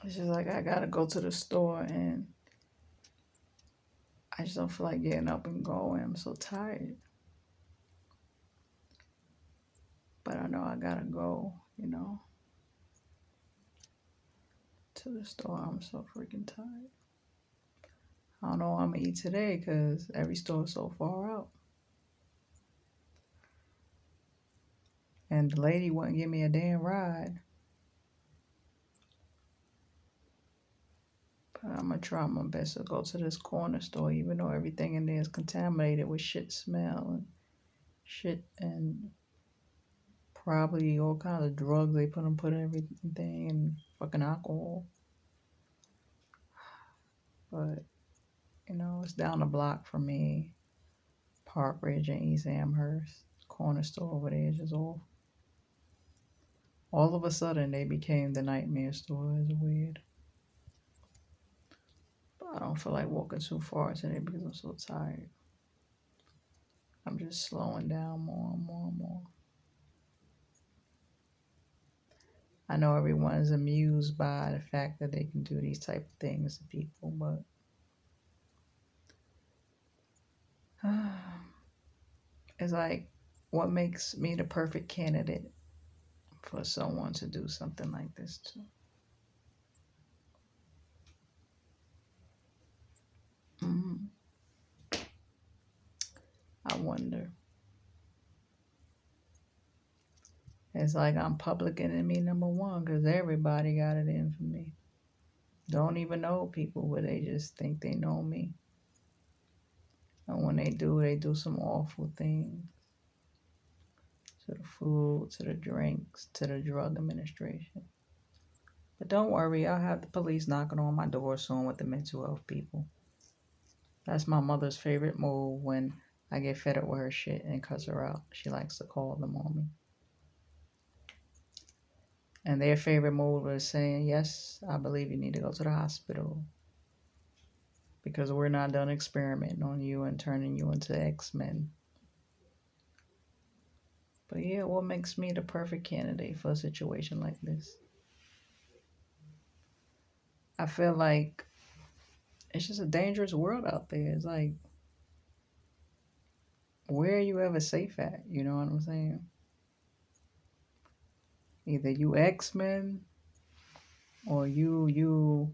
It's just like I gotta go to the store and I just don't feel like getting up and going. I'm so tired. But I know I gotta go, to the store. I'm so freaking tired. I don't know what I'm gonna eat today because every store is so far out. And the lady wouldn't give me a damn ride. But I'm gonna try my best to go to this corner store, even though everything in there is contaminated with shit smell and shit and probably all kinds of drugs they put in everything and fucking alcohol. But it's down the block from me, Park Ridge and East Amherst. Corner store over there is just all of a sudden they became the nightmare store. It's weird. But I don't feel like walking too far today because I'm so tired. I'm just slowing down more and more and more. I know everyone's amused by the fact that they can do these type of things to people, but it's like, what makes me the perfect candidate for someone to do something like this to? Mm, I wonder. It's like I'm public enemy number one because everybody got it in for me. Don't even know people, but they just think they know me. And when they do some awful things to the food, to the drinks, to the drug administration. But don't worry, I'll have the police knocking on my door soon with the mental health people. That's my mother's favorite move when I get fed up with her shit and cuss her out. She likes to call them on me. And their favorite move is saying, yes, I believe you need to go to the hospital because we're not done experimenting on you and turning you into X-Men. But yeah, what makes me the perfect candidate for a situation like this? I feel like it's just a dangerous world out there. It's like, where are you ever safe at? You know what I'm saying? Either you X-Men or you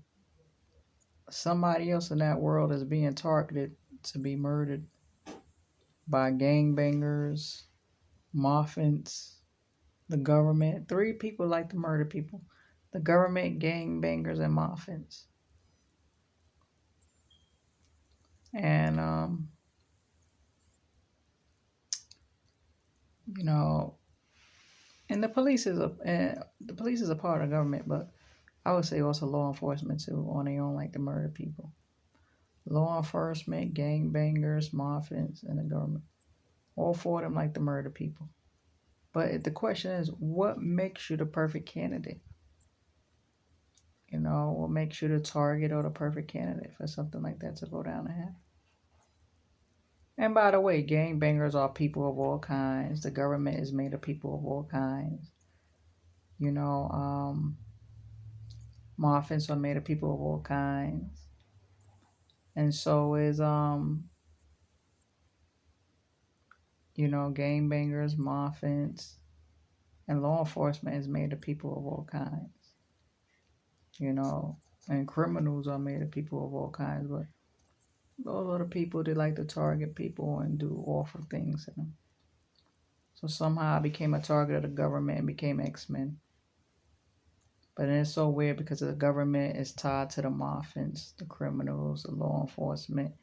somebody else in that world is being targeted to be murdered by gangbangers, Moffins, the government. Three people like to murder people: the government, gangbangers, and Moffins. And you know, and the police is a part of government, but I would say also law enforcement too. On their own, like to murder people. Law enforcement, gangbangers, Moffins, and the government. All four of them like to murder people. But the question is, what makes you the perfect candidate? What makes you the target or the perfect candidate for something like that to go down the happen? And by the way, gangbangers are people of all kinds. The government is made of people of all kinds. You know, Muffins are made of people of all kinds. And so is gangbangers, Muffins, and law enforcement is made of people of all kinds. You know, and criminals are made of people of all kinds, but those are the people that like to target people and do awful things to them. So somehow I became a target of the government and became X-Men. But it's so weird because the government is tied to the Muffins, the criminals, the law enforcement,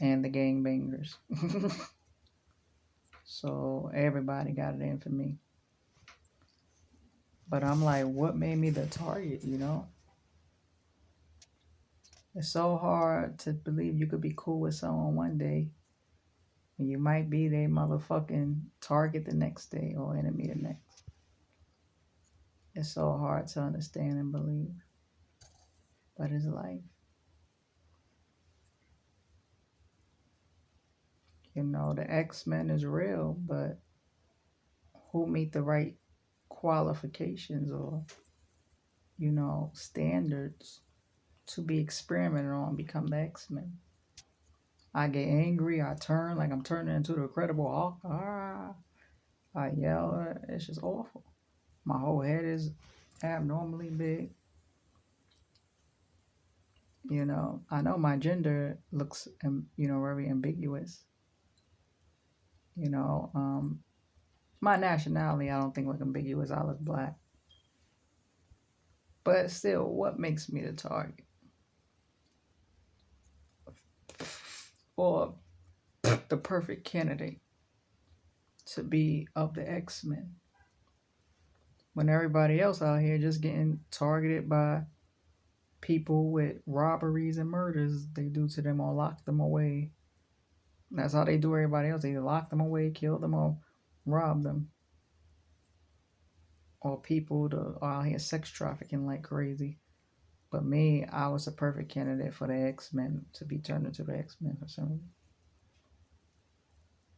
and the gangbangers. So everybody got it in for me. But I'm like, what made me the target? It's so hard to believe you could be cool with someone one day and you might be their motherfucking target the next day or enemy the next. It's so hard to understand and believe. But it's life. The X-Men is real, but who meet the right qualifications or, standards to be experimented on become the X-Men. I get angry, I turn like I'm turning into the Incredible Hulk. I yell, it's just awful. My whole head is abnormally big. I know my gender looks, very ambiguous. You know, um, my nationality, I don't think look ambiguous. I look black. But still, what makes me the target? Or the perfect candidate to be of the X-Men when everybody else out here just getting targeted by people with robberies and murders they do to them or lock them away. That's how they do everybody else. They either lock them away, kill them, or rob them. Or people are out here sex trafficking like crazy. But me, I was a perfect candidate for the X-Men to be turned into the X-Men for some reason.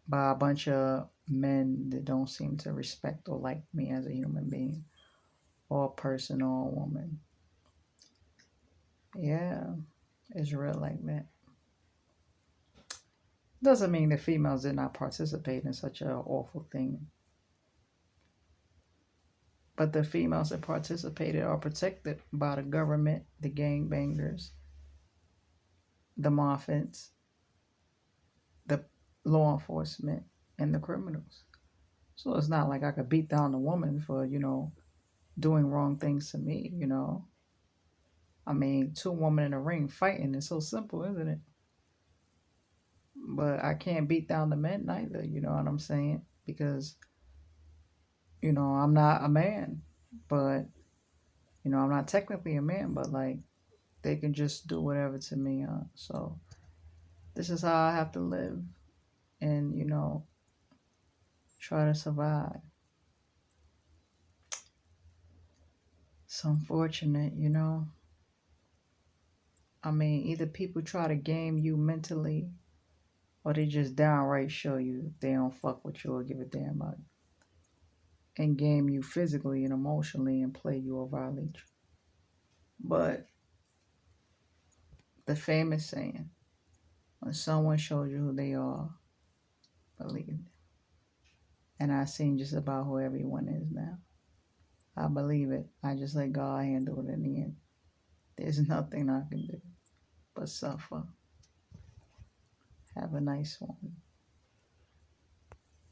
By a bunch of men that don't seem to respect or like me as a human being, or a person or a woman. Yeah, it's real like that. Doesn't mean that females did not participate in such an awful thing. But the females that participated are protected by the government, the gangbangers, the Moffats, the law enforcement, and the criminals. So it's not like I could beat down a woman for, doing wrong things to me. I mean, two women in a ring fighting is so simple, isn't it? But I can't beat down the men neither, you know what I'm saying? Because, I'm not a man, but, I'm not technically a man, but like they can just do whatever to me. So this is how I have to live and, try to survive. It's unfortunate. I mean, either people try to game you mentally or they just downright show you they don't fuck with you or give a damn about you. And game you physically and emotionally and play you or violate you. But the famous saying, when someone shows you who they are, believe it. And I've seen just about who everyone is now. I believe it. I just let God handle it in the end. There's nothing I can do but suffer. Have a nice one.